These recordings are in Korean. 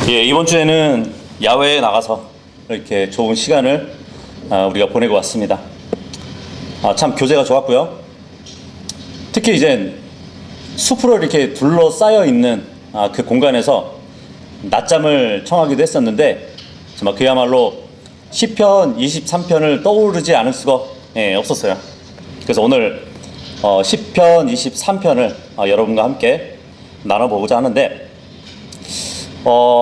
예, 이번 주에는 야외에 나가서 이렇게 좋은 시간을 우리가 보내고 왔습니다. 참 교제가 좋았고요. 특히 이제 숲으로 이렇게 둘러싸여 있는 그 공간에서 낮잠을 청하기도 했었는데 정말 그야말로 시편 23편을 떠오르지 않을 수가 없었어요. 그래서 오늘 시편 23편을 여러분과 함께 나눠보고자 하는데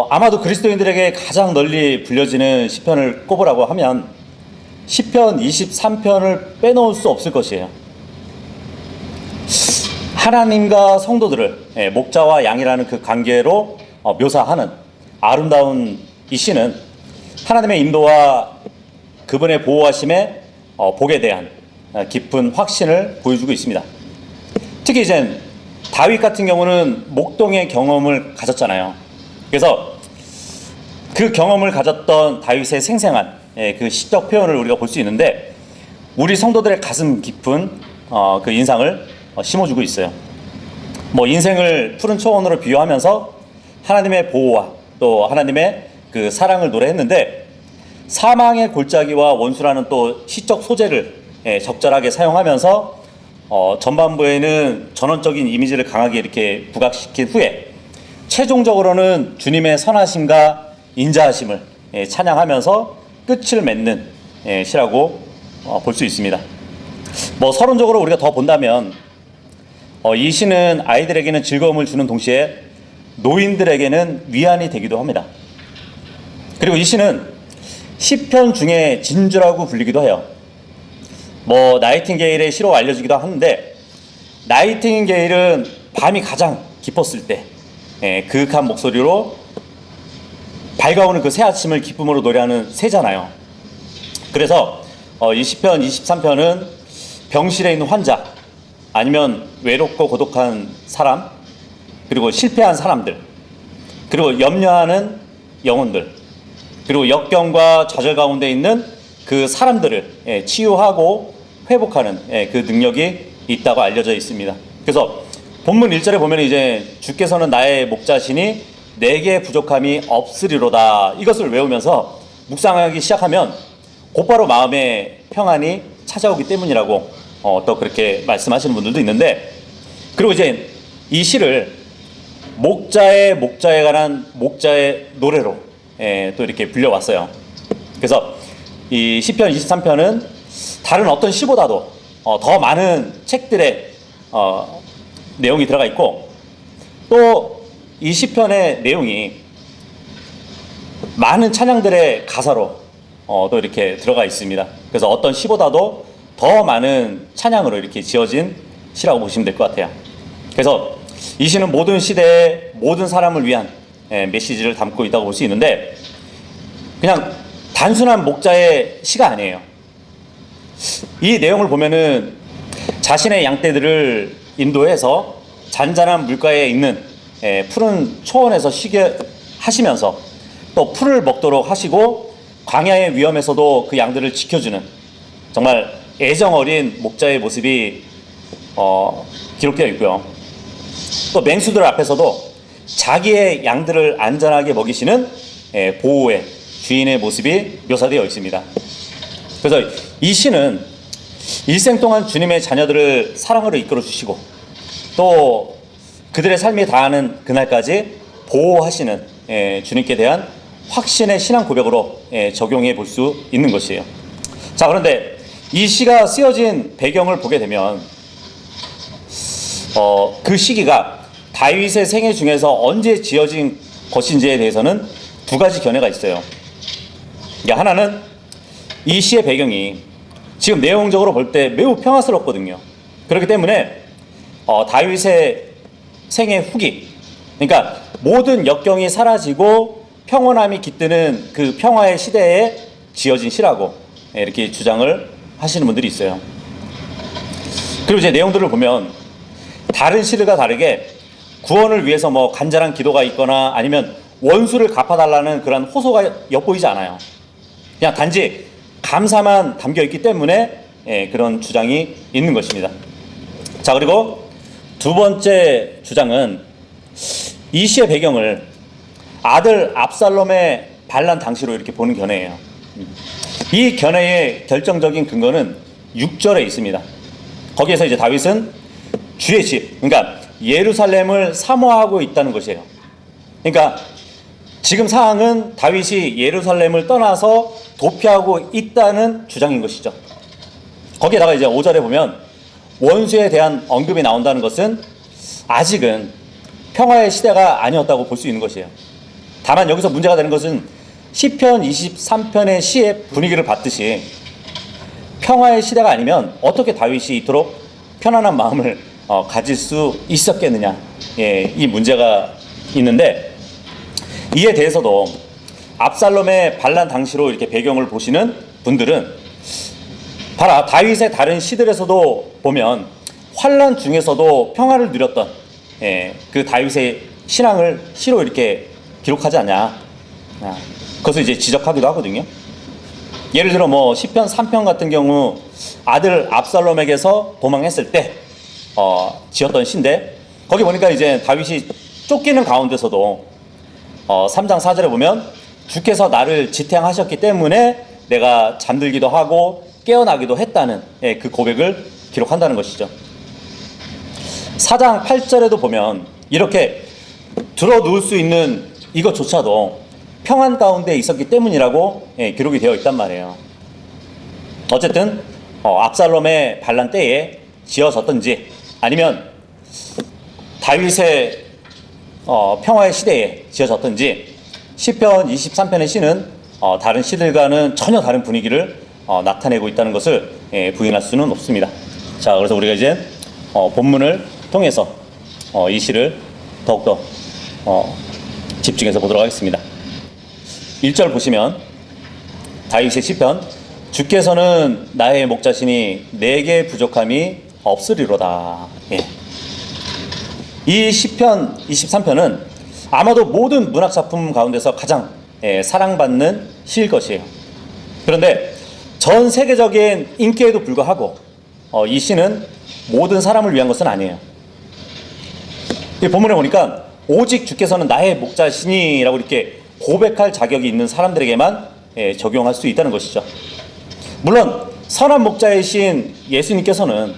아마도 그리스도인들에게 가장 널리 불려지는 시편을 꼽으라고 하면 시편 23편을 빼놓을 수 없을 것이에요. 하나님과 성도들을 목자와 양이라는 그 관계로 묘사하는 아름다운 이 시는 하나님의 인도와 그분의 보호하심의 복에 대한 깊은 확신을 보여주고 있습니다. 특히 이제 다윗 같은 경우는 목동의 경험을 가졌잖아요. 그래서 그 경험을 가졌던 다윗의 생생한 그 시적 표현을 우리가 볼 수 있는데 우리 성도들의 가슴 깊은 그 인상을 심어주고 있어요. 뭐 인생을 푸른 초원으로 비유하면서 하나님의 보호와 또 하나님의 그 사랑을 노래했는데 사망의 골짜기와 원수라는 또 시적 소재를 적절하게 사용하면서 전반부에는 전원적인 이미지를 강하게 이렇게 부각시킨 후에 최종적으로는 주님의 선하심과 인자하심을 찬양하면서 끝을 맺는 시라고 볼 수 있습니다. 뭐 서론적으로 우리가 더 본다면 이 시는 아이들에게는 즐거움을 주는 동시에 노인들에게는 위안이 되기도 합니다. 그리고 이 시는 시편 중에 진주라고 불리기도 해요. 뭐 나이팅게일의 시로 알려지기도 하는데 나이팅게일은 밤이 가장 깊었을 때 그윽한 목소리로 밝아오는 그 새 아침을 기쁨으로 노래하는 새잖아요. 그래서 이 시편 23편은 병실에 있는 환자 아니면 외롭고 고독한 사람 그리고 실패한 사람들 그리고 염려하는 영혼들 그리고 역경과 좌절 가운데 있는 그 사람들을 치유하고 회복하는 그 능력이 있다고 알려져 있습니다. 그래서 본문 1절에 보면 이제 주께서는 나의 목자시니 내게 부족함이 없으리로다 이것을 외우면서 묵상하기 시작하면 곧바로 마음의 평안이 찾아오기 때문이라고 또 그렇게 말씀하시는 분들도 있는데 그리고 이제 이 시를 목자에 관한 목자의 노래로 또 이렇게 불려왔어요. 그래서 이 시편 23편은 다른 어떤 시보다도 더 많은 책들의 내용이 들어가 있고 또 이 시편의 내용이 많은 찬양들의 가사로 또 이렇게 들어가 있습니다. 그래서 어떤 시보다도 더 많은 찬양으로 이렇게 지어진 시라고 보시면 될 것 같아요. 그래서 이 시는 모든 시대의 모든 사람을 위한 메시지를 담고 있다고 볼 수 있는데 그냥 단순한 목자의 시가 아니에요. 이 내용을 보면은 자신의 양떼들을 인도해서 잔잔한 물가에 있는 푸른 초원에서 쉬게 하시면서 또 풀을 먹도록 하시고 광야의 위험에서도 그 양들을 지켜주는 정말 애정 어린 목자의 모습이 기록되어 있고요. 또 맹수들 앞에서도 자기의 양들을 안전하게 먹이시는 보호의 주인의 모습이 묘사되어 있습니다. 그래서 이 시는 일생 동안 주님의 자녀들을 사랑으로 이끌어 주시고 또 그들의 삶에 다하는 그날까지 보호하시는 주님께 대한 확신의 신앙 고백으로 적용해 볼 수 있는 것이에요. 자, 그런데 이 시가 쓰여진 배경을 보게 되면 그 시기가 다윗의 생애 중에서 언제 지어진 것인지에 대해서는 두 가지 견해가 있어요. 하나는 이 시의 배경이 지금 내용적으로 볼 때 매우 평화스럽거든요. 그렇기 때문에 다윗의 생애 후기, 그러니까 모든 역경이 사라지고 평온함이 깃드는 그 평화의 시대에 지어진 시라고 이렇게 주장을 하시는 분들이 있어요. 그리고 이제 내용들을 보면 다른 시들과 다르게 구원을 위해서 뭐 간절한 기도가 있거나 아니면 원수를 갚아달라는 그런 호소가 엿보이지 않아요. 그냥 단지 감사만 담겨 있기 때문에 그런 주장이 있는 것입니다. 자, 그리고 두 번째 주장은 이 시의 배경을 아들 압살롬의 반란 당시로 이렇게 보는 견해예요. 이 견해의 결정적인 근거는 6절에 있습니다. 거기에서 이제 다윗은 주의 집, 그러니까 예루살렘을 사모하고 있다는 것이에요. 그러니까 지금 상황은 다윗이 예루살렘을 떠나서 도피하고 있다는 주장인 것이죠. 거기에다가 이제 5절에 보면 원수에 대한 언급이 나온다는 것은 아직은 평화의 시대가 아니었다고 볼 수 있는 것이에요. 다만 여기서 문제가 되는 것은 시편 23편의 시의 분위기를 봤듯이 평화의 시대가 아니면 어떻게 다윗이 이토록 편안한 마음을 가질 수 있었겠느냐, 이 문제가 있는데, 이에 대해서도 압살롬의 반란 당시로 이렇게 배경을 보시는 분들은 봐라, 다윗의 다른 시들에서도 보면 환란 중에서도 평화를 누렸던 그 다윗의 신앙을 시로 이렇게 기록하지 않냐, 그것을 이제 지적하기도 하거든요. 예를 들어 뭐 시편 3편 같은 경우 아들 압살롬에게서 도망했을 때 지었던 시인데, 거기 보니까 이제 다윗이 쫓기는 가운데서도 3장 4절에 보면 주께서 나를 지탱하셨기 때문에 내가 잠들기도 하고 깨어나기도 했다는 그 고백을 기록한다는 것이죠. 4장 8절에도 보면 이렇게 들어누울 수 있는 이것조차도 평안 가운데 있었기 때문이라고 기록이 되어 있단 말이에요. 어쨌든 압살롬의 반란 때에 지어졌든지 아니면 다윗의 평화의 시대에 지어졌든지 시편 23편의 시는 다른 시들과는 전혀 다른 분위기를 나타내고 있다는 것을 부인할 수는 없습니다. 자, 그래서 우리가 이제 본문을 통해서 이 시를 더욱더 집중해서 보도록 하겠습니다. 1절 보시면 다윗의 시편, 주께서는 나의 목자시니 내게 부족함이 없으리로다. 이 시편 23편은 아마도 모든 문학작품 가운데서 가장 사랑받는 시일 것이에요. 그런데 전 세계적인 인기에도 불구하고 이 시는 모든 사람을 위한 것은 아니에요. 이 본문에 보니까 오직 주께서는 나의 목자시니 라고 이렇게 고백할 자격이 있는 사람들에게만 적용할 수 있다는 것이죠. 물론 선한 목자이신 예수님께서는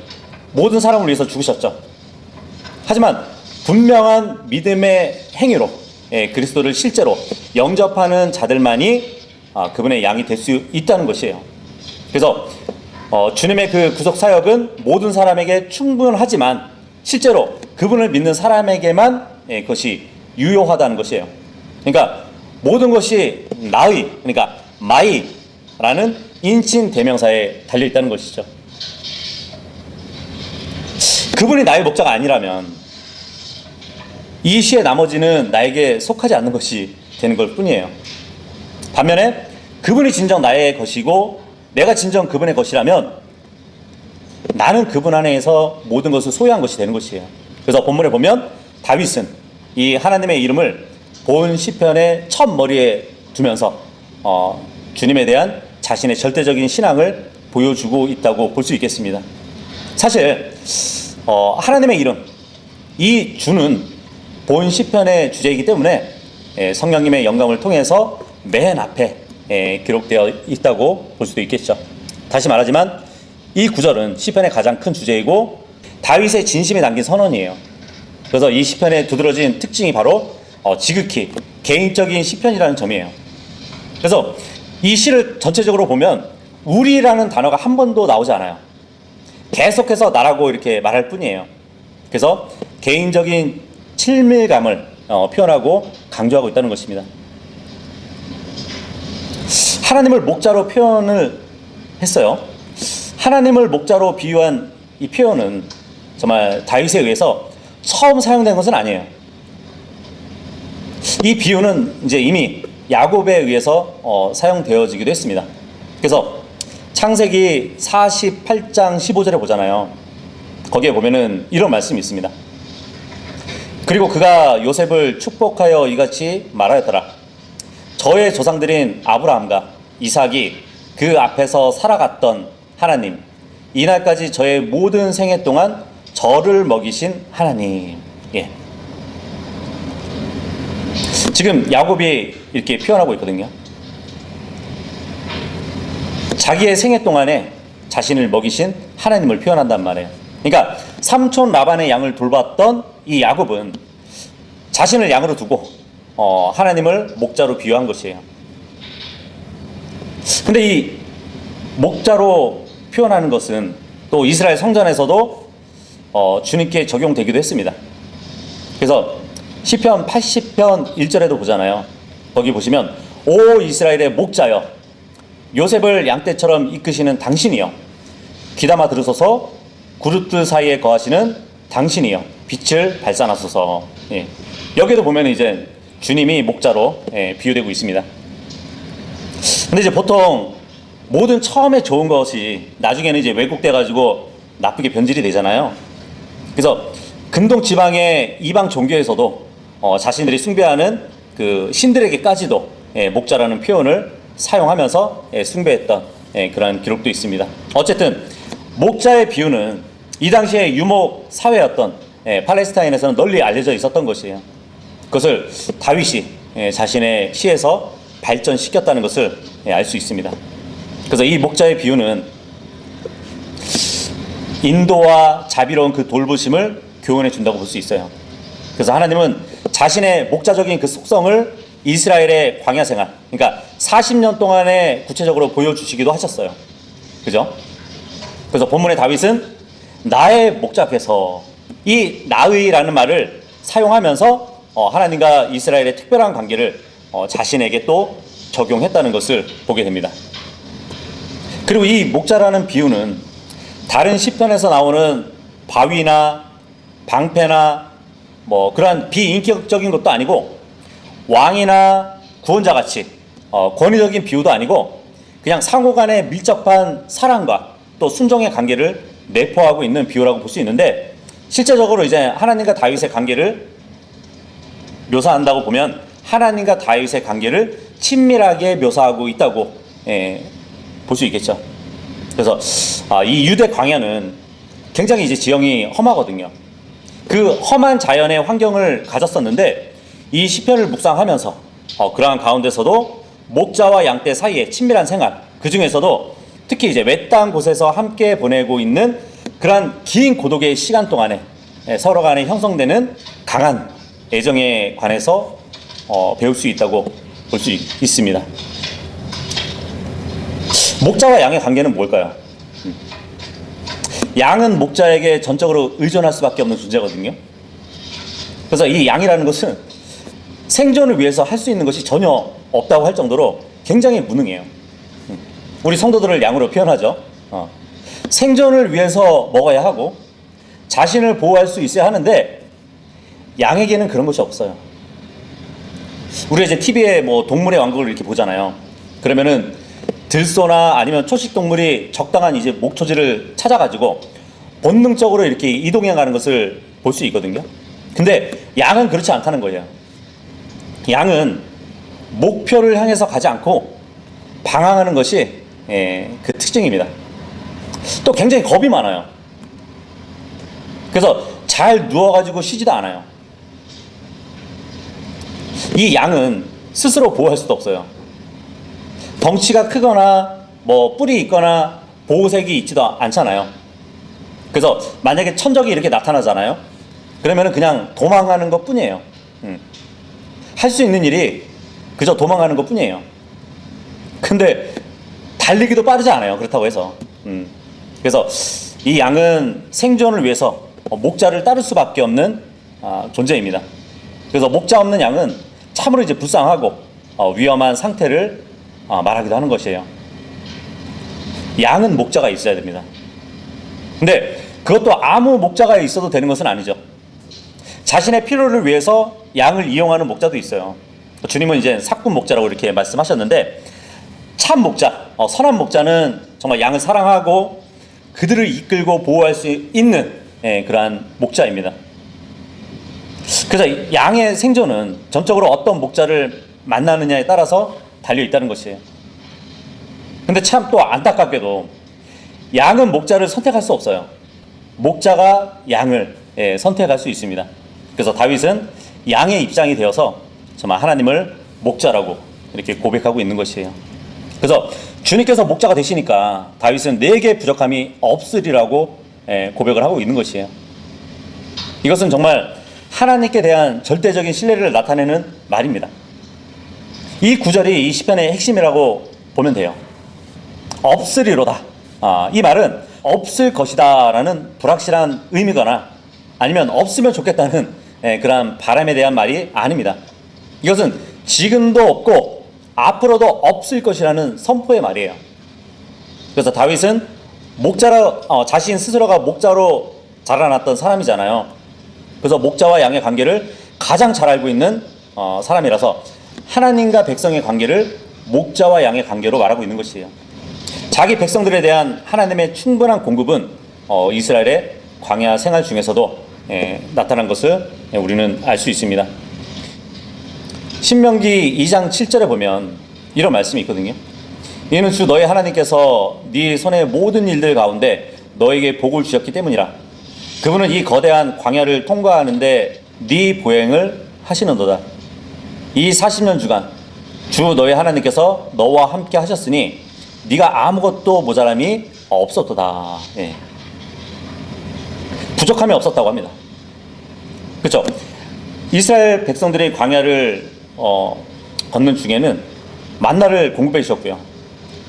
모든 사람을 위해서 죽으셨죠. 하지만 분명한 믿음의 행위로 그리스도를 실제로 영접하는 자들만이 그분의 양이 될 수 있다는 것이에요. 그래서 주님의 그 구속 사역은 모든 사람에게 충분하지만 실제로 그분을 믿는 사람에게만 그것이 유효하다는 것이에요. 그러니까 모든 것이 나의, 그러니까 마이라는 인칭 대명사에 달려있다는 것이죠. 그분이 나의 목자가 아니라면 이 시의 나머지는 나에게 속하지 않는 것이 되는 것 뿐이에요. 반면에 그분이 진정 나의 것이고 내가 진정 그분의 것이라면 나는 그분 안에서 모든 것을 소유한 것이 되는 것이에요. 그래서 본문에 보면 다윗은 이 하나님의 이름을 본 시편의 첫 머리에 두면서 주님에 대한 자신의 절대적인 신앙을 보여주고 있다고 볼 수 있겠습니다. 사실 하나님의 이름, 이 주는 본 시편의 주제이기 때문에 성령님의 영감을 통해서 맨 앞에 기록되어 있다고 볼 수도 있겠죠. 다시 말하지만 이 구절은 시편의 가장 큰 주제이고 다윗의 진심이 담긴 선언이에요. 그래서 이 시편의 두드러진 특징이 바로 지극히 개인적인 시편이라는 점이에요. 그래서 이 시를 전체적으로 보면 우리라는 단어가 한 번도 나오지 않아요. 계속해서 나라고 이렇게 말할 뿐이에요. 그래서 개인적인 친밀감을 표현하고 강조하고 있다는 것입니다. 하나님을 목자로 표현을 했어요. 하나님을 목자로 비유한 이 표현은 정말 다윗에 의해서 처음 사용된 것은 아니에요. 이 비유는 이제 이미 야곱에 의해서 사용되어지기도 했습니다. 그래서 창세기 48장 15절에 보잖아요. 거기에 보면은 이런 말씀이 있습니다. 그리고 그가 요셉을 축복하여 이같이 말하였더라. 저의 조상들인 아브라함과 이삭이 그 앞에서 살아갔던 하나님, 이날까지 저의 모든 생애 동안 저를 먹이신 하나님. 지금 야곱이 이렇게 표현하고 있거든요. 자기의 생애 동안에 자신을 먹이신 하나님을 표현한단 말이에요. 그러니까 삼촌 라반의 양을 돌봤던 이 야곱은 자신을 양으로 두고 하나님을 목자로 비유한 것이에요. 근데 이 목자로 표현하는 것은 또 이스라엘 성전에서도 주님께 적용되기도 했습니다. 그래서 시편 80편 1절에도 보잖아요. 거기 보시면 오 이스라엘의 목자여 요셉을 양떼처럼 이끄시는 당신이여 귀담아 들으소서 그룹들 사이에 거하시는 당신이여 빛을 발산하소서. 예. 여기도 보면 이제 주님이 목자로 비유되고 있습니다. 근데 이제 보통 모든 처음에 좋은 것이 나중에는 이제 왜곡돼 가지고 나쁘게 변질이 되잖아요. 그래서 근동 지방의 이방 종교에서도 자신들이 숭배하는 그 신들에게까지도 목자라는 표현을 사용하면서 숭배했던 그런 기록도 있습니다. 어쨌든 목자의 비유는 이 당시에 유목 사회였던 팔레스타인에서는 널리 알려져 있었던 것이에요. 그것을 다윗이 자신의 시에서 발전시켰다는 것을 알 수 있습니다. 그래서 이 목자의 비유는 인도와 자비로운 그 돌보심을 교훈해 준다고 볼 수 있어요. 그래서 하나님은 자신의 목자적인 그 속성을 이스라엘의 광야 생활, 그러니까 40년 동안에 구체적으로 보여주시기도 하셨어요. 그죠? 그래서 본문의 다윗은 나의 목자 앞에서 이 나의라는 말을 사용하면서 하나님과 이스라엘의 특별한 관계를 자신에게 또 적용했다는 것을 보게 됩니다. 그리고 이 목자라는 비유는 다른 시편에서 나오는 바위나 방패나 뭐 그러한 비인격적인 것도 아니고 왕이나 구원자 같이 권위적인 비유도 아니고 그냥 상호 간의 밀접한 사랑과 또 순종의 관계를 내포하고 있는 비유라고 볼 수 있는데, 실제적으로 이제 하나님과 다윗의 관계를 묘사한다고 보면 하나님과 다윗의 관계를 친밀하게 묘사하고 있다고 볼 수 있겠죠. 그래서 이 유대 광야는 굉장히 이제 지형이 험하거든요. 그 험한 자연의 환경을 가졌었는데 이 시편을 묵상하면서 그러한 가운데서도 목자와 양떼 사이의 친밀한 생활, 그 중에서도 특히 이제 외딴 곳에서 함께 보내고 있는 그러한 긴 고독의 시간 동안에 서로 간에 형성되는 강한 애정에 관해서 배울 수 있다고 볼 수 있습니다. 목자와 양의 관계는 뭘까요? 양은 목자에게 전적으로 의존할 수밖에 없는 존재거든요. 그래서 이 양이라는 것은 생존을 위해서 할 수 있는 것이 전혀 없다고 할 정도로 굉장히 무능해요. 우리 성도들을 양으로 표현하죠. 생존을 위해서 먹어야 하고 자신을 보호할 수 있어야 하는데 양에게는 그런 것이 없어요. 우리가 이제 TV에 뭐 동물의 왕국을 이렇게 보잖아요. 그러면은 들소나 아니면 초식 동물이 적당한 이제 목초지를 찾아가지고 본능적으로 이렇게 이동해 가는 것을 볼 수 있거든요. 근데 양은 그렇지 않다는 거예요. 양은 목표를 향해서 가지 않고 방황하는 것이 그 특징입니다. 또 굉장히 겁이 많아요. 그래서 잘 누워가지고 쉬지도 않아요. 이 양은 스스로 보호할 수도 없어요. 덩치가 크거나 뭐 뿔이 있거나 보호색이 있지도 않잖아요. 그래서 만약에 천적이 이렇게 나타나잖아요. 그러면은 그냥 도망가는 것 뿐이에요. 할 수 있는 일이 그저 도망가는 것 뿐이에요. 근데 달리기도 빠르지 않아요. 그렇다고 해서. 그래서 이 양은 생존을 위해서 목자를 따를 수밖에 없는 존재입니다. 그래서 목자 없는 양은 참으로 이제 불쌍하고 위험한 상태를 말하기도 하는 것이에요. 양은 목자가 있어야 됩니다. 근데 그것도 아무 목자가 있어도 되는 것은 아니죠. 자신의 필요를 위해서 양을 이용하는 목자도 있어요. 주님은 이제 삭군 목자라고 이렇게 말씀하셨는데, 참 목자, 선한 목자는 정말 양을 사랑하고 그들을 이끌고 보호할 수 있는 그러한 목자입니다. 그래서 양의 생존은 전적으로 어떤 목자를 만나느냐에 따라서 달려 있다는 것이에요. 근데 참 또 안타깝게도 양은 목자를 선택할 수 없어요. 목자가 양을 선택할 수 있습니다. 그래서 다윗은 양의 입장이 되어서 정말 하나님을 목자라고 이렇게 고백하고 있는 것이에요. 그래서 주님께서 목자가 되시니까 다윗은 내게 부족함이 없으리라고 고백을 하고 있는 것이에요. 이것은 정말 하나님께 대한 절대적인 신뢰를 나타내는 말입니다. 이 구절이 이 시편의 핵심이라고 보면 돼요. 없으리로다. 이 말은 없을 것이다 라는 불확실한 의미거나 아니면 없으면 좋겠다는 그런 바람에 대한 말이 아닙니다. 이것은 지금도 없고 앞으로도 없을 것이라는 선포의 말이에요. 그래서 다윗은 자신 스스로가 목자로 자라났던 사람이잖아요. 그래서 목자와 양의 관계를 가장 잘 알고 있는 사람이라서 하나님과 백성의 관계를 목자와 양의 관계로 말하고 있는 것이에요. 자기 백성들에 대한 하나님의 충분한 공급은 이스라엘의 광야 생활 중에서도 나타난 것을 우리는 알 수 있습니다. 신명기 2장 7절에 보면 이런 말씀이 있거든요. 이는 주 너의 하나님께서 네 손의 모든 일들 가운데 너에게 복을 주셨기 때문이라. 그분은 이 거대한 광야를 통과하는데 네 보행을 하시는도다. 이 40년 주간 주 너의 하나님께서 너와 함께 하셨으니 네가 아무것도 모자람이 없었도다. 부족함이 없었다고 합니다. 그렇죠? 이스라엘 백성들의 광야를 걷는 중에는 만나를 공급해 주셨고요.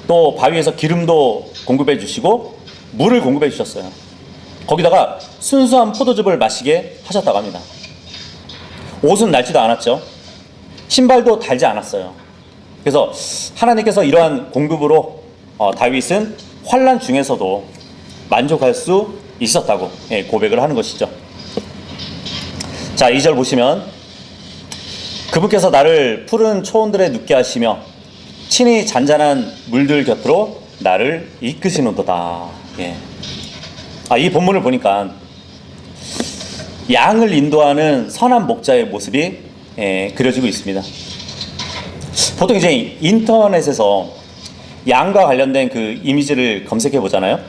또 바위에서 기름도 공급해 주시고 물을 공급해 주셨어요. 거기다가 순수한 포도즙을 마시게 하셨다고 합니다. 옷은 낡지도 않았죠. 신발도 달지 않았어요. 그래서 하나님께서 이러한 공급으로 다윗은 환난 중에서도 만족할 수 있었다고 고백을 하는 것이죠. 자, 2절 보시면 그분께서 나를 푸른 초원들에 눕게 하시며 친히 잔잔한 물들 곁으로 나를 이끄시는도다. 이 본문을 보니까 양을 인도하는 선한 목자의 모습이 그려지고 있습니다. 보통 이제 인터넷에서 양과 관련된 그 이미지를 검색해 보잖아요.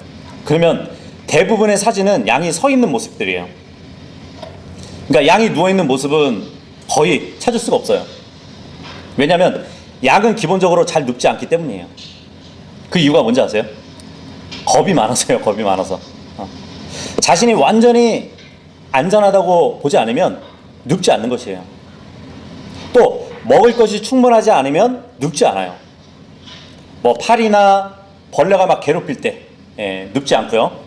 그러면 대부분의 사진은 양이 서 있는 모습들이에요. 그러니까 양이 누워 있는 모습은 거의 찾을 수가 없어요. 왜냐하면 양은 기본적으로 잘 눕지 않기 때문이에요. 그 이유가 뭔지 아세요? 겁이 많아서요. 겁이 많아서. 자신이 완전히 안전하다고 보지 않으면 눕지 않는 것이에요. 또 먹을 것이 충분하지 않으면 눕지 않아요. 뭐 파리나 벌레가 막 괴롭힐 때 눕지 않고요.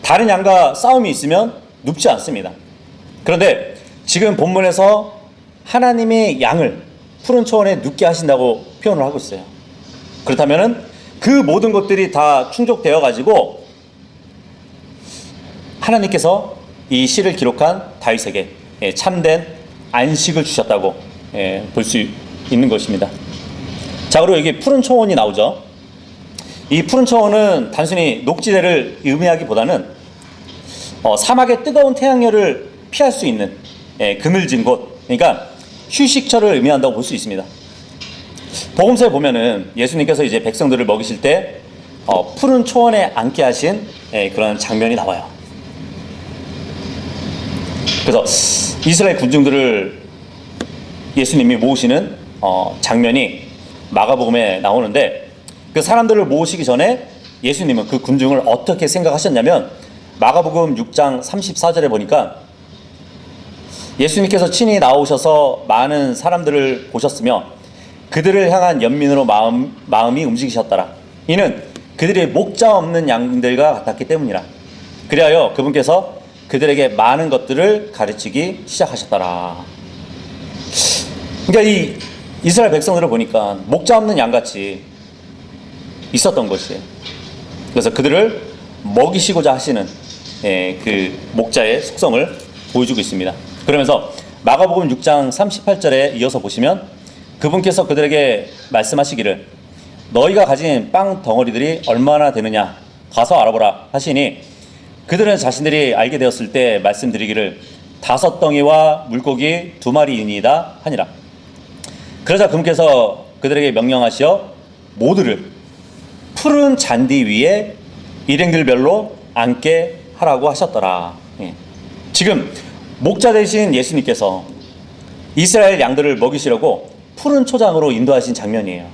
다른 양과 싸움이 있으면 눕지 않습니다. 그런데 지금 본문에서 하나님의 양을 푸른 초원에 눕게 하신다고 표현을 하고 있어요. 그렇다면은 그 모든 것들이 다 충족되어 가지고 하나님께서 이 시를 기록한 다윗에게 참된 안식을 주셨다고 볼 수 있는 것입니다. 자, 그리고 여기 푸른 초원이 나오죠. 이 푸른 초원은 단순히 녹지대를 의미하기보다는 사막의 뜨거운 태양열을 피할 수 있는 그늘진 곳, 그러니까 휴식처를 의미한다고 볼 수 있습니다. 복음서에 보면은 예수님께서 이제 백성들을 먹이실 때 푸른 초원에 앉게 하신 그런 장면이 나와요. 그래서 이스라엘 군중들을 예수님이 모으시는 장면이 마가복음에 나오는데, 그 사람들을 모으시기 전에 예수님은 그 군중을 어떻게 생각하셨냐면 마가복음 6장 34절에 보니까 예수님께서 친히 나오셔서 많은 사람들을 보셨으며 그들을 향한 연민으로 마음이 움직이셨더라. 이는 그들이 목자 없는 양들과 같았기 때문이라. 그리하여 그분께서 그들에게 많은 것들을 가르치기 시작하셨더라. 그러니까 이 이스라엘 백성들을 보니까 목자 없는 양같이 있었던 것이에요. 그래서 그들을 먹이시고자 하시는 그 목자의 속성을 보여주고 있습니다. 그러면서 마가복음 6장 38절에 이어서 보시면 그분께서 그들에게 말씀하시기를 너희가 가진 빵 덩어리들이 얼마나 되느냐 가서 알아보라 하시니 그들은 자신들이 알게 되었을 때 말씀드리기를 5덩이와 물고기 2마리이니이다 하니라. 그러자 그분께서 그들에게 명령하시어 모두를 푸른 잔디 위에 일행들별로 앉게 하라고 하셨더라. 지금 목자 되신 예수님께서 이스라엘 양들을 먹이시려고 푸른 초장으로 인도하신 장면이에요.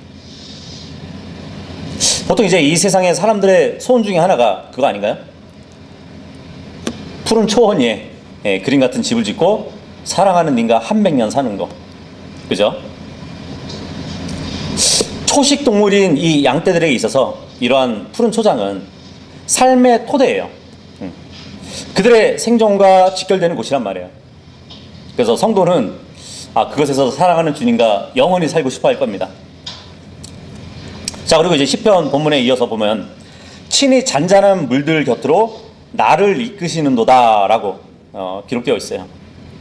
보통 이제 이 세상의 사람들의 소원 중에 하나가 그거 아닌가요? 푸른 초원 위에 그림 같은 집을 짓고 사랑하는 님과 한백년 사는 거. 그죠? 초식 동물인 이 양떼들에게 있어서 이러한 푸른 초장은 삶의 토대예요. 그들의 생존과 직결되는 곳이란 말이에요. 그래서 성도는 그것에서 사랑하는 주님과 영원히 살고 싶어 할 겁니다. 자, 그리고 이제 시편 본문에 이어서 보면 친히 잔잔한 물들 곁으로 나를 이끄시는도다 라고 기록되어 있어요.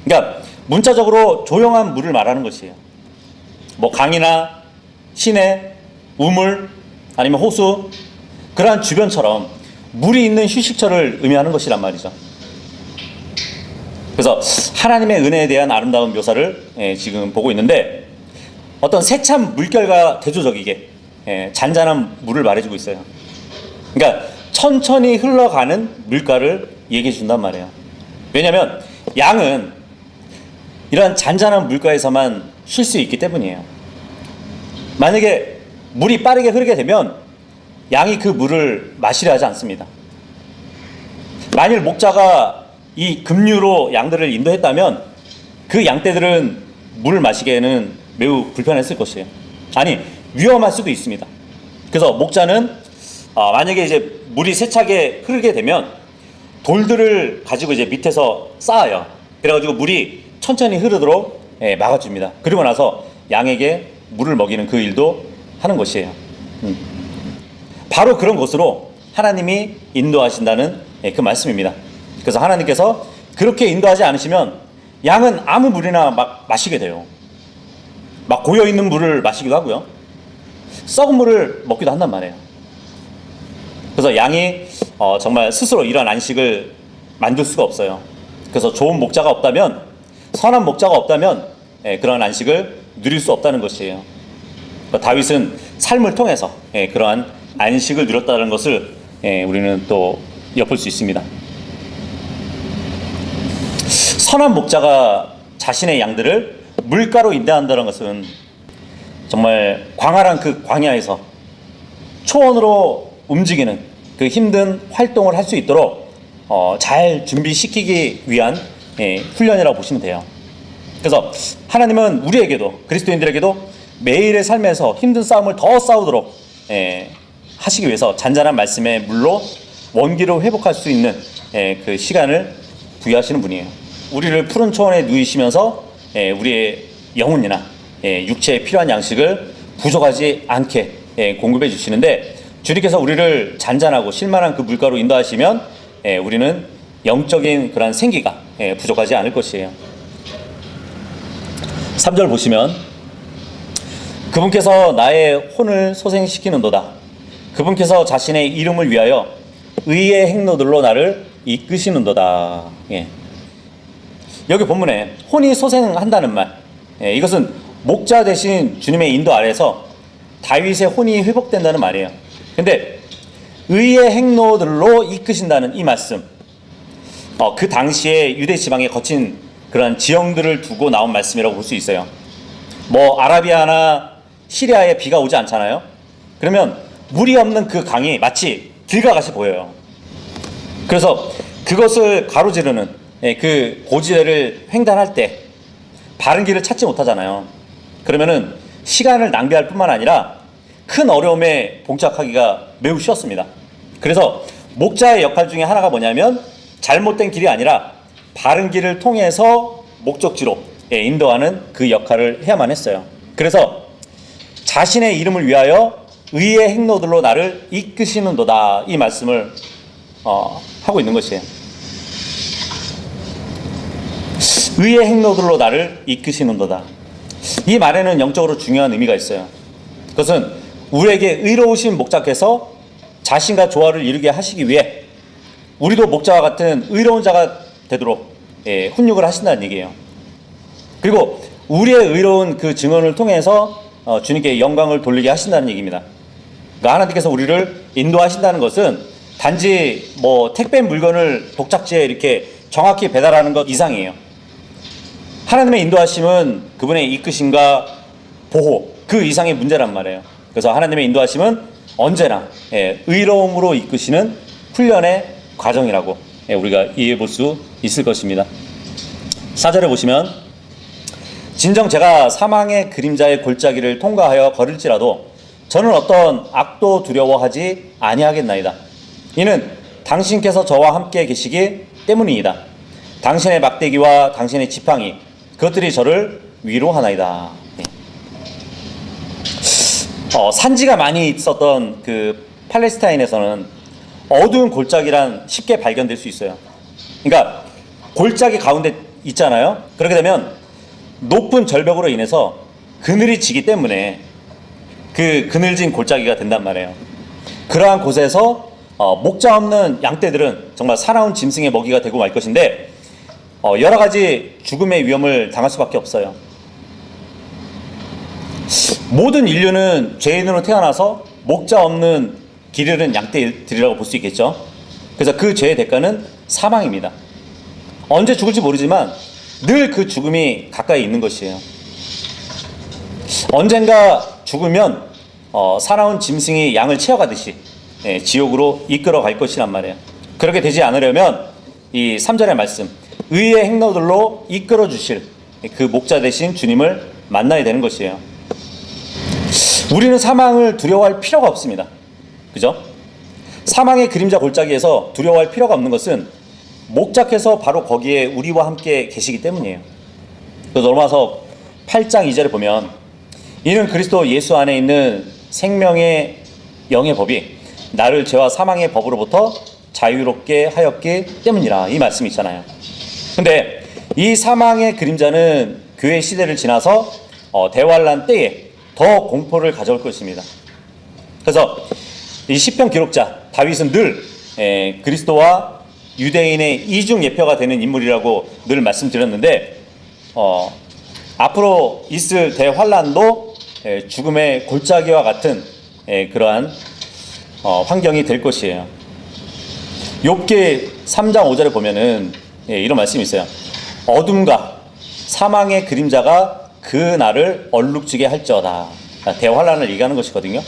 그러니까 문자적으로 조용한 물을 말하는 것이에요. 뭐 강이나 시내, 우물, 아니면 호수, 그러한 주변처럼 물이 있는 휴식처를 의미하는 것이란 말이죠. 그래서 하나님의 은혜에 대한 아름다운 묘사를 지금 보고 있는데, 어떤 세찬 물결과 대조적이게 잔잔한 물을 말해주고 있어요. 그러니까 천천히 흘러가는 물가를 얘기해 준단 말이에요. 왜냐하면 양은 이러한 잔잔한 물가에서만 쉴 수 있기 때문이에요. 만약에 물이 빠르게 흐르게 되면 양이 그 물을 마시려 하지 않습니다. 만일 목자가 이 급류로 양들을 인도했다면 그 양떼들은 물을 마시기에는 매우 불편했을 것이에요. 아니, 위험할 수도 있습니다. 그래서 목자는 만약에 이제 물이 세차게 흐르게 되면 돌들을 가지고 이제 밑에서 쌓아요. 그래가지고 물이 천천히 흐르도록 막아줍니다. 그리고 나서 양에게 물을 먹이는 그 일도 하는 것이에요. 바로 그런 것으로 하나님이 인도하신다는 그 말씀입니다. 그래서 하나님께서 그렇게 인도하지 않으시면 양은 아무 물이나 막 마시게 돼요. 막 고여있는 물을 마시기도 하고요, 썩은 물을 먹기도 한단 말이에요. 그래서 양이 정말 스스로 이런 안식을 만들 수가 없어요. 그래서 좋은 목자가 없다면, 선한 목자가 없다면 그러한 안식을 누릴 수 없다는 것이에요. 다윗은 삶을 통해서 그러한 안식을 누렸다는 것을 우리는 또 엿볼 수 있습니다. 선한 목자가 자신의 양들을 물가로 인도한다는 것은 정말 광활한 그 광야에서 초원으로 움직이는 그 힘든 활동을 할 수 있도록 잘 준비시키기 위한 훈련이라고 보시면 돼요. 그래서 하나님은 우리에게도, 그리스도인들에게도 매일의 삶에서 힘든 싸움을 더 싸우도록 하시기 위해서 잔잔한 말씀의 물로 원기를 회복할 수 있는 그 시간을 부여하시는 분이에요. 우리를 푸른 초원에 누이시면서 우리의 영혼이나 육체에 필요한 양식을 부족하지 않게 공급해 주시는데, 주님께서 우리를 잔잔하고 실만한 그 물가로 인도하시면 우리는 영적인 그런 생기가 부족하지 않을 것이에요. 3절 보시면 그분께서 나의 혼을 소생시키는도다. 그분께서 자신의 이름을 위하여 의의 행로들로 나를 이끄시는도다. 여기 본문에 혼이 소생한다는 말, 이것은 목자 대신 주님의 인도 아래서 다윗의 혼이 회복된다는 말이에요. 근데 의의 행로들로 이끄신다는 이 말씀, 그 당시에 유대 지방에 거친 그런 지형들을 두고 나온 말씀이라고 볼 수 있어요. 뭐 아라비아나 시리아에 비가 오지 않잖아요. 그러면 물이 없는 그 강이 마치 길과 같이 보여요. 그래서 그것을 가로지르는 그 고지대를 횡단할 때 바른 길을 찾지 못하잖아요. 그러면은 시간을 낭비할 뿐만 아니라 큰 어려움에 봉착하기가 매우 쉬웠습니다. 그래서 목자의 역할 중에 하나가 뭐냐면 잘못된 길이 아니라 바른 길을 통해서 목적지로 인도하는 그 역할을 해야만 했어요. 그래서 자신의 이름을 위하여 의의 행로들로 나를 이끄시는도다, 이 말씀을 하고 있는 것이에요. 의의 행로들로 나를 이끄시는도다. 이 말에는 영적으로 중요한 의미가 있어요. 그것은 우리에게 의로우신 목자께서 자신과 조화를 이루게 하시기 위해 우리도 목자와 같은 의로운 자가 되도록 훈육을 하신다는 얘기예요. 그리고 우리의 의로운 그 증언을 통해서 주님께 영광을 돌리게 하신다는 얘기입니다. 그러니까 하나님께서 우리를 인도하신다는 것은 단지 뭐 택배 물건을 독착지에 이렇게 정확히 배달하는 것 이상이에요. 그것은 우리의 의로움을 통해서 주님께 영광을 돌리게 하신다는 얘기예요. 그러니까 하나님께서 우리를 인도하신다는 것은 단지 뭐 택배 물건을 독착지에 이렇게 정확히 배달하는 것 이상이에요. 하나님의 인도하심은 그분의 이끄심과 보호 그 이상의 문제란 말이에요. 그래서 하나님의 인도하심은 언제나 의로움으로 이끄시는 훈련의 과정이라고 우리가 이해해 볼 수 있을 것입니다. 4절에 보시면 진정 제가 사망의 그림자의 골짜기를 통과하여 걸을지라도 저는 어떤 악도 두려워하지 아니하겠나이다. 이는 당신께서 저와 함께 계시기 때문이다. 당신의 막대기와 당신의 지팡이 그것들이 저를 위로하나이다. 산지가 많이 있었던 그 팔레스타인에서는 어두운 골짜기란 쉽게 발견될 수 있어요. 그러니까 골짜기 가운데 있잖아요. 그렇게 되면 높은 절벽으로 인해서 그늘이 지기 때문에 그 그늘진 골짜기가 된단 말이에요. 그러한 곳에서 목자 없는 양떼들은 정말 사나운 짐승의 먹이가 되고 말 것인데 여러 가지 죽음의 위험을 당할 수밖에 없어요. 모든 인류는 죄인으로 태어나서 목자 없는 길 잃은 양떼들이라고 볼 수 있겠죠. 그래서 그 죄의 대가는 사망입니다. 언제 죽을지 모르지만 늘 그 죽음이 가까이 있는 것이에요. 언젠가 죽으면 사나운 짐승이 양을 채워가듯이 지옥으로 이끌어 갈 것이란 말이에요. 그렇게 되지 않으려면 이 3절의 말씀 의의 행로들로 이끌어 주실 그 목자 되신 주님을 만나야 되는 것이에요. 우리는 사망을 두려워할 필요가 없습니다. 그죠? 사망의 그림자 골짜기에서 두려워할 필요가 없는 것은 목자께서 바로 거기에 우리와 함께 계시기 때문이에요. 그래서 로마서 8장 2절에 보면 이는 그리스도 예수 안에 있는 생명의 영의 법이 나를 죄와 사망의 법으로부터 자유롭게 하였기 때문이라 이 말씀이 있잖아요. 근데 이 사망의 그림자는 교회 시대를 지나서 대환란 때에 더 공포를 가져올 것입니다. 그래서 이 시편 기록자 다윗은 늘 그리스도와 유대인의 이중 예표가 되는 인물이라고 늘 말씀드렸는데 앞으로 있을 대환란도 죽음의 골짜기와 같은 그러한 환경이 될 것이에요. 욥기 3장 5절에 보면은 이런 말씀이 있어요. 어둠과 사망의 그림자가 그 날을 얼룩지게 할지어다. 대환란을 얘기하는 것이거든요.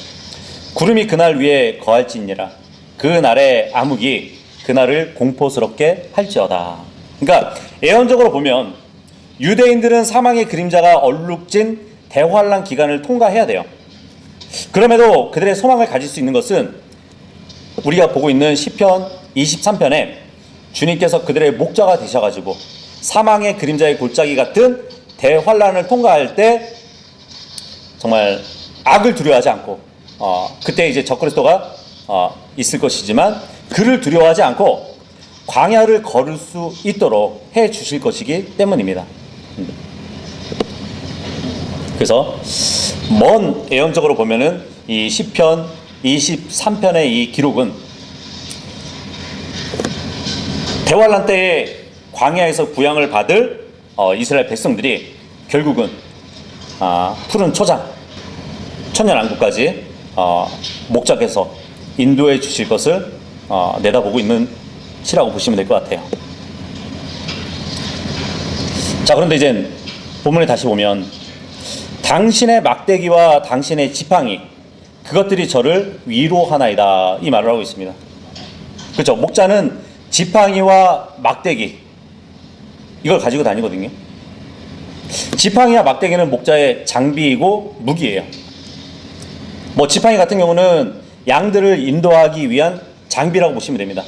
구름이 그날 위에 거할지니라. 그 날의 암흑이 그날을 공포스럽게 할지어다. 그러니까 예언적으로 보면 유대인들은 사망의 그림자가 얼룩진 대환란 기간을 통과해야 돼요. 그럼에도 그들의 소망을 가질 수 있는 것은 우리가 보고 있는 시편 23편에 주님께서 그들의 목자가 되셔가지고 사망의 그림자의 골짜기 같은 대환란을 통과할 때 정말 악을 두려워하지 않고 그때 이제 적그리스도가 있을 것이지만 그를 두려워하지 않고 광야를 걸을 수 있도록 해 주실 것이기 때문입니다. 그래서 먼 예언적으로 보면은 이 시편 23편의 이 기록은 대환란 때에 광야에서 구양을 받을 이스라엘 백성들이 결국은 푸른 초장 천년왕국까지 목자께서 인도해 주실 것을 내다보고 있는 시라고 보시면 될 것 같아요. 자, 그런데 이제 본문에 다시 보면 당신의 막대기와 당신의 지팡이 그것들이 저를 위로하나이다 이 말을 하고 있습니다. 그렇죠? 목자는 지팡이와 막대기 이걸 가지고 다니거든요. 지팡이와 막대기는 목자의 장비이고 무기예요. 뭐 지팡이 같은 경우는 양들을 인도하기 위한 장비라고 보시면 됩니다.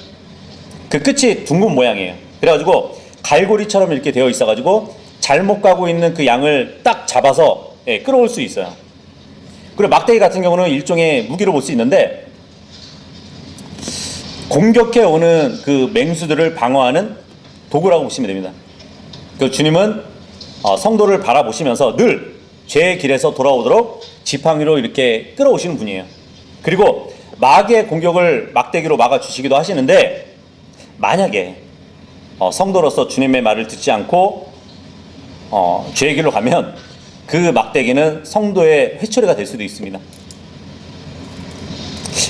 그 끝이 둥근 모양이에요. 그래가지고 갈고리처럼 이렇게 되어 있어가지고 잘못 가고 있는 그 양을 딱 잡아서 끌어올 수 있어요. 그리고 막대기 같은 경우는 일종의 무기로 볼 수 있는데 공격해 오는 그 맹수들을 방어하는 도구라고 보시면 됩니다. 그 주님은 성도를 바라보시면서 늘 죄의 길에서 돌아오도록 지팡이로 이렇게 끌어오시는 분이에요. 그리고 마귀의 공격을 막대기로 막아주시기도 하시는데 만약에 성도로서 주님의 말을 듣지 않고 죄의 길로 가면 그 막대기는 성도의 회초리가 될 수도 있습니다.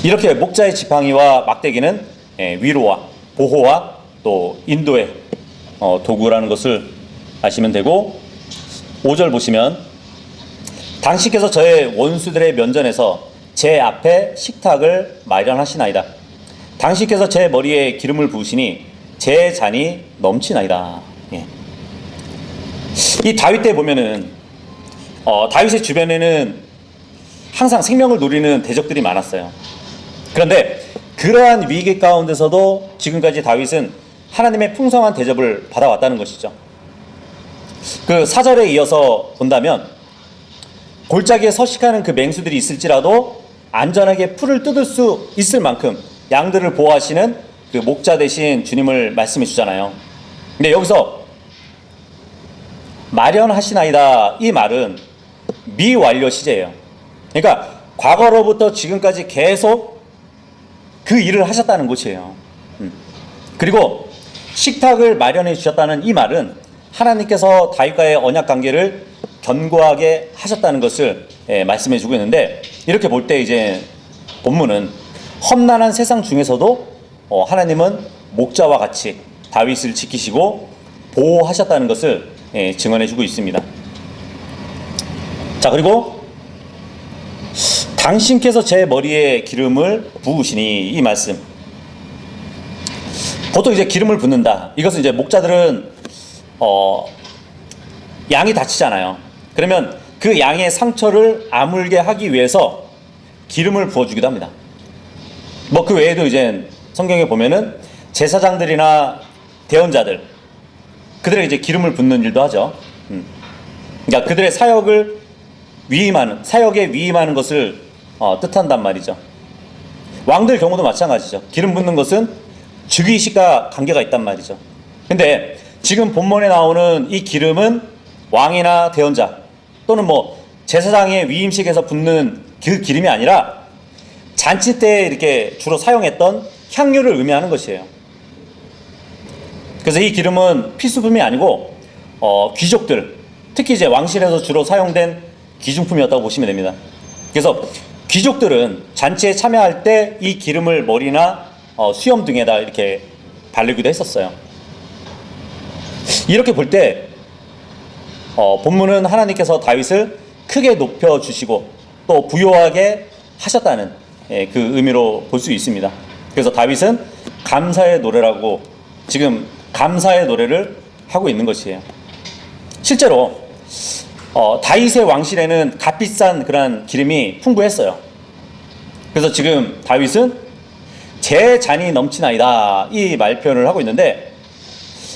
이렇게 목자의 지팡이와 막대기는 위로와 보호와 또 인도의 도구라는 것을 아시면 되고 5절 보시면 당신께서 저의 원수들의 면전에서 제 앞에 식탁을 마련하시나이다. 당신께서 제 머리에 기름을 부으시니 제 잔이 넘치나이다. 예. 이 다윗 때 보면은 다윗의 주변에는 항상 생명을 노리는 대적들이 많았어요. 그런데 그러한 위기 가운데서도 지금까지 다윗은 하나님의 풍성한 대접을 받아왔다는 것이죠. 그 4절에 이어서 본다면 골짜기에 서식하는 그 맹수들이 있을지라도 안전하게 풀을 뜯을 수 있을 만큼 양들을 보호하시는 그 목자 대신 주님을 말씀해 주잖아요. 근데 여기서 마련하시나이다, 이 말은 미완료 시제예요. 그러니까 과거로부터 지금까지 계속 그 일을 하셨다는 것이에요. 그리고 식탁을 마련해 주셨다는 이 말은 하나님께서 다윗과의 언약 관계를 견고하게 하셨다는 것을 말씀해 주고 있는데, 이렇게 볼 때 이제 본문은 험난한 세상 중에서도 하나님은 목자와 같이 다윗을 지키시고 보호하셨다는 것을 증언해 주고 있습니다. 자, 그리고 당신께서 제 머리에 기름을 부으시니, 이 말씀. 보통 이제 기름을 붓는다, 이것은 이제 목자들은 양이 다치잖아요. 그러면 그 양의 상처를 아물게 하기 위해서 기름을 부어주기도 합니다. 뭐 그 외에도 이제 성경에 보면은 제사장들이나 대언자들, 그들에게 이제 기름을 붓는 일도 하죠. 그러니까 그들의 사역에 위임하는 것을 뜻한단 말이죠. 왕들 경우도 마찬가지죠. 기름 붓는 것은 즉위식과 관계가 있단 말이죠. 근데 지금 본문에 나오는 이 기름은 왕이나 대언자 또는 뭐 제사장의 위임식에서 붓는 그 기름이 아니라 잔치 때 이렇게 주로 사용했던 향유를 의미하는 것이에요. 그래서 이 기름은 필수품이 아니고 귀족들, 특히 이제 왕실에서 주로 사용된 귀중품이었다고 보시면 됩니다. 그래서 귀족들은 잔치에 참여할 때 이 기름을 머리나 수염 등에다 이렇게 바르기도 했었어요. 이렇게 볼 때 본문은 하나님께서 다윗을 크게 높여주시고 또 부요하게 하셨다는 그 의미로 볼 수 있습니다. 그래서 다윗은 감사의 노래라고 지금 감사의 노래를 하고 있는 것이에요. 실제로 다윗의 왕실에는 값비싼 그런 기름이 풍부했어요. 그래서 지금 다윗은 제 잔이 넘치나이다, 이 말 표현을 하고 있는데,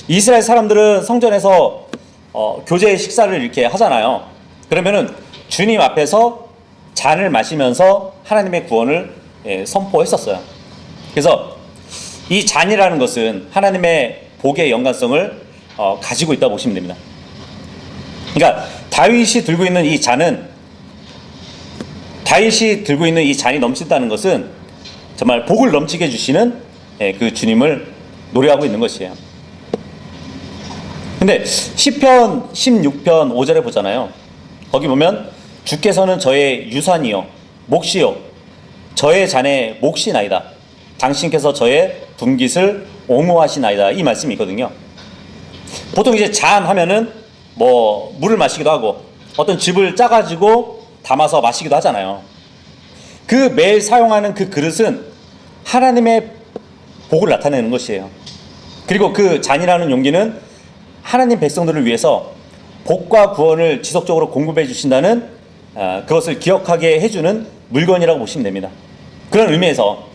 이스라엘 사람들은 성전에서 교제 식사를 이렇게 하잖아요. 그러면은 주님 앞에서 잔을 마시면서 하나님의 구원을 선포했었어요. 그래서 이 잔이라는 것은 하나님의 복의 연관성을 가지고 있다고 보시면 됩니다. 그러니까 다윗이 들고 있는 이 잔이 넘친다는 것은 정말 복을 넘치게 해주시는 그 주님을 노래하고 있는 것이에요. 근데 시편 16편 5절에 보잖아요. 거기 보면 주께서는 저의 유산이요 몫이요 저의 잔의 몫이나이다. 당신께서 저의 분깃을 옹호하시나이다, 이 말씀이 있거든요. 보통 이제 잔 하면은 뭐 물을 마시기도 하고 어떤 즙을 짜가지고 담아서 마시기도 하잖아요. 그 매일 사용하는 그 그릇은 하나님의 복을 나타내는 것이에요. 그리고 그 잔이라는 용기는 하나님 백성들을 위해서 복과 구원을 지속적으로 공급해 주신다는 그것을 기억하게 해주는 물건이라고 보시면 됩니다. 그런 의미에서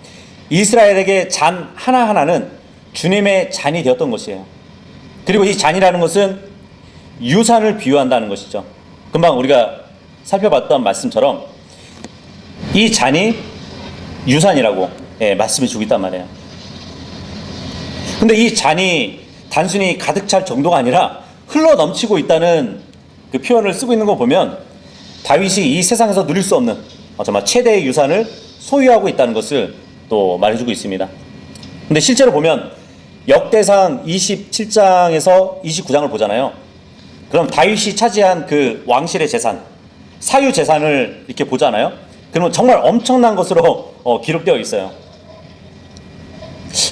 이스라엘에게 잔 하나하나는 주님의 잔이 되었던 것이에요. 그리고 이 잔이라는 것은 유산을 비유한다는 것이죠. 금방 우리가 살펴봤던 말씀처럼 이 잔이 유산이라고 말씀해 주고 있단 말이에요. 근데 이 잔이 단순히 가득 찰 정도가 아니라 흘러 넘치고 있다는 그 표현을 쓰고 있는 거 보면 다윗이 이 세상에서 누릴 수 없는 정말 최대의 유산을 소유하고 있다는 것을 또 말해주고 있습니다. 근데 실제로 보면 역대상 27장에서 29장을 보잖아요. 그럼 다윗이 차지한 그 왕실의 재산, 사유 재산을 이렇게 보잖아요. 그러면 정말 엄청난 것으로 기록되어 있어요.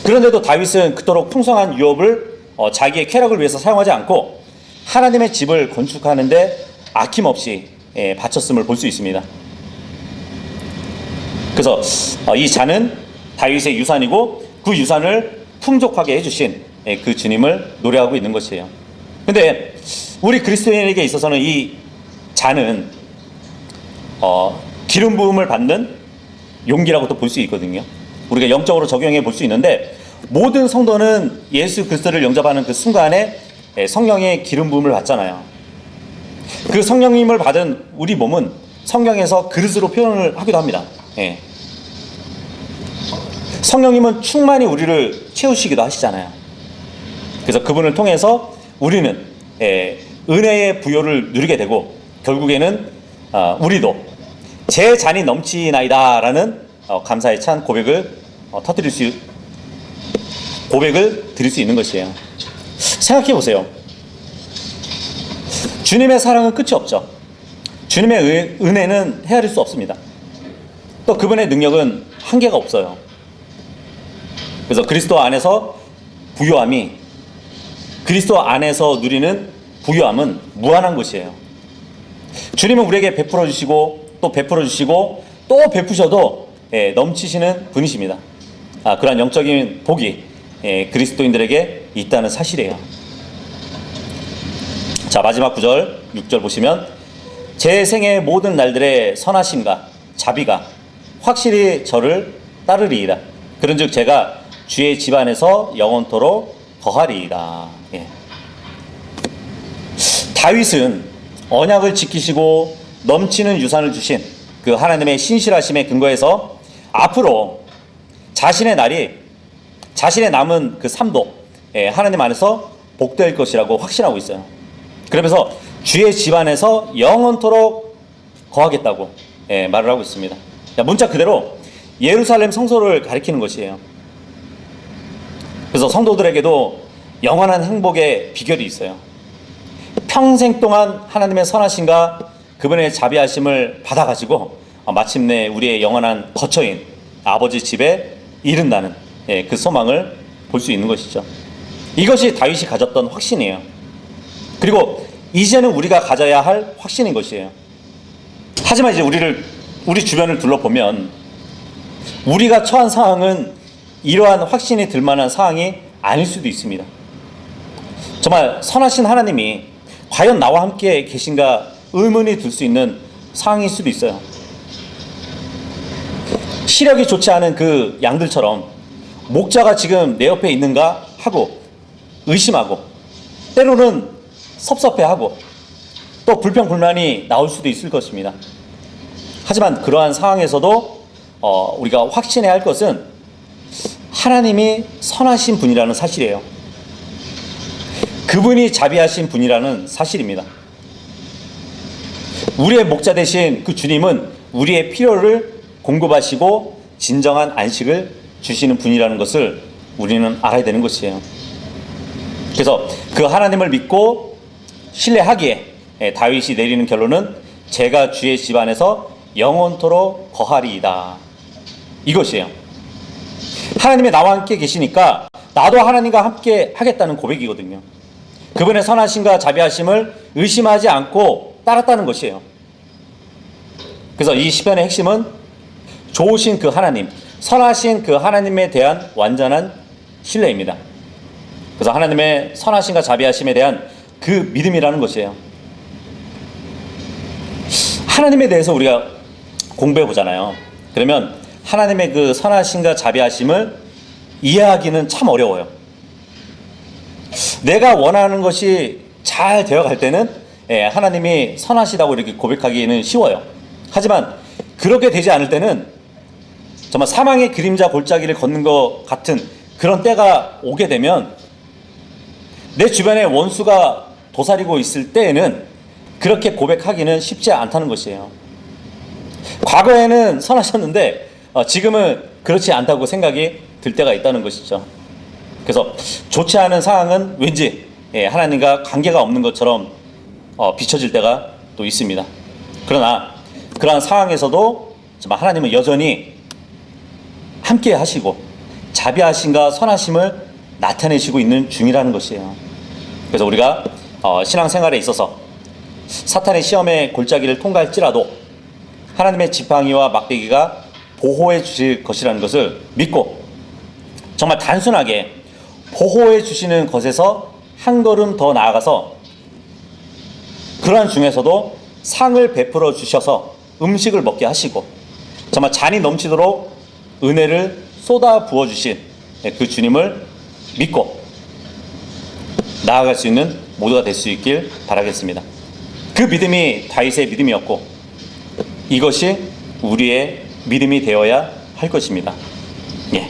그런데도 다윗은 그토록 풍성한 유업을 자기의 쾌락을 위해서 사용하지 않고 하나님의 집을 건축하는데 아낌없이 바쳤음을 볼 수 있습니다. 그래서 이 잔은 다윗의 유산이고 그 유산을 풍족하게 해주신 그 주님을 노래하고 있는 것이에요. 근데 우리 그리스도인에게 있어서는 이 잔은 기름 부음을 받는 용기라고 또 볼 수 있거든요. 우리가 영적으로 적용해 볼 수 있는데, 모든 성도는 예수 그리스도를 영접하는 그 순간에 성령의 기름 부음을 받잖아요. 그 성령님을 받은 우리 몸은 성경에서 그릇으로 표현을 하기도 합니다. 성령님은 충만히 우리를 채우시기도 하시잖아요. 그래서 그분을 통해서 우리는 은혜의 부요를 누리게 되고, 결국에는 우리도 제 잔이 넘치나이다 라는 감사에 찬 고백을 드릴 수 있는 것이에요. 생각해 보세요. 주님의 사랑은 끝이 없죠. 주님의 은혜는 헤아릴 수 없습니다. 또 그분의 능력은 한계가 없어요. 그래서 그리스도 안에서 부요함이, 그리스도 안에서 누리는 부요함은 무한한 것이에요. 주님은 우리에게 베풀어 주시고 또 베풀어 주시고 또 베푸셔도 넘치시는 분이십니다. 그러한 영적인 복이 그리스도인들에게 있다는 사실이에요. 자, 마지막 9절 6절 보시면, 제 생의 모든 날들의 선하심과 자비가 확실히 저를 따르리이다. 그런즉 제가 주의 집안에서 영원토록 거하리이다. 다윗은 언약을 지키시고 넘치는 유산을 주신 그 하나님의 신실하심에 근거해서 앞으로 자신의 남은 그 삶도 하나님 안에서 복될 것이라고 확신하고 있어요. 그러면서 주의 집안에서 영원토록 거하겠다고 말을 하고 있습니다. 문자 그대로 예루살렘 성소를 가리키는 것이에요. 그래서 성도들에게도 영원한 행복의 비결이 있어요. 평생 동안 하나님의 선하심과 그분의 자비하심을 받아가지고 마침내 우리의 영원한 거처인 아버지 집에 이른다는 그 소망을 볼 수 있는 것이죠. 이것이 다윗이 가졌던 확신이에요. 그리고 이제는 우리가 가져야 할 확신인 것이에요. 하지만 이제 우리 주변을 둘러보면 우리가 처한 상황은 이러한 확신이 들 만한 상황이 아닐 수도 있습니다. 정말 선하신 하나님이 과연 나와 함께 계신가 의문이 들 수 있는 상황일 수도 있어요. 시력이 좋지 않은 그 양들처럼 목자가 지금 내 옆에 있는가 하고 의심하고, 때로는 섭섭해하고 또 불평불만이 나올 수도 있을 것입니다. 하지만 그러한 상황에서도 우리가 확신해야 할 것은 하나님이 선하신 분이라는 사실이에요. 그분이 자비하신 분이라는 사실입니다. 우리의 목자 되신 그 주님은 우리의 필요를 공급하시고 진정한 안식을 주시는 분이라는 것을 우리는 알아야 되는 것이에요. 그래서 그 하나님을 믿고 신뢰하기에 다윗이 내리는 결론은 제가 주의 집안에서 영원토록 거하리이다, 이것이에요. 하나님이 나와 함께 계시니까 나도 하나님과 함께 하겠다는 고백이거든요. 그분의 선하심과 자비하심을 의심하지 않고 따랐다는 것이에요. 그래서 이 시편의 핵심은 좋으신 그 하나님, 선하신 그 하나님에 대한 완전한 신뢰입니다. 그래서 하나님의 선하심과 자비하심에 대한 그 믿음이라는 것이에요. 하나님에 대해서 우리가 공부해 보잖아요. 그러면 하나님의 그 선하심과 자비하심을 이해하기는 참 어려워요. 내가 원하는 것이 잘 되어갈 때는 하나님이 선하시다고 이렇게 고백하기는 쉬워요. 하지만 그렇게 되지 않을 때는 정말 사망의 그림자 골짜기를 걷는 것 같은 그런 때가 오게 되면, 내 주변에 원수가 도사리고 있을 때에는 그렇게 고백하기는 쉽지 않다는 것이에요. 과거에는 선하셨는데 지금은 그렇지 않다고 생각이 들 때가 있다는 것이죠. 그래서 좋지 않은 상황은 왠지 하나님과 관계가 없는 것처럼 비춰질 때가 또 있습니다. 그러나 그러한 상황에서도 정말 하나님은 여전히 함께 하시고 자비하심과 선하심을 나타내시고 있는 중이라는 것이에요. 그래서 우리가 신앙생활에 있어서 사탄의 시험의 골짜기를 통과할지라도 하나님의 지팡이와 막대기가 보호해 주실 것이라는 것을 믿고 정말 단순하게 보호해 주시는 것에서 한 걸음 더 나아가서 그러한 중에서도 상을 베풀어 주셔서 음식을 먹게 하시고 정말 잔이 넘치도록 은혜를 쏟아 부어 주신 그 주님을 믿고 나아갈 수 있는 모두가 될 수 있길 바라겠습니다. 그 믿음이 다윗의 믿음이었고 이것이 우리의 믿음이 되어야 할 것입니다. 예.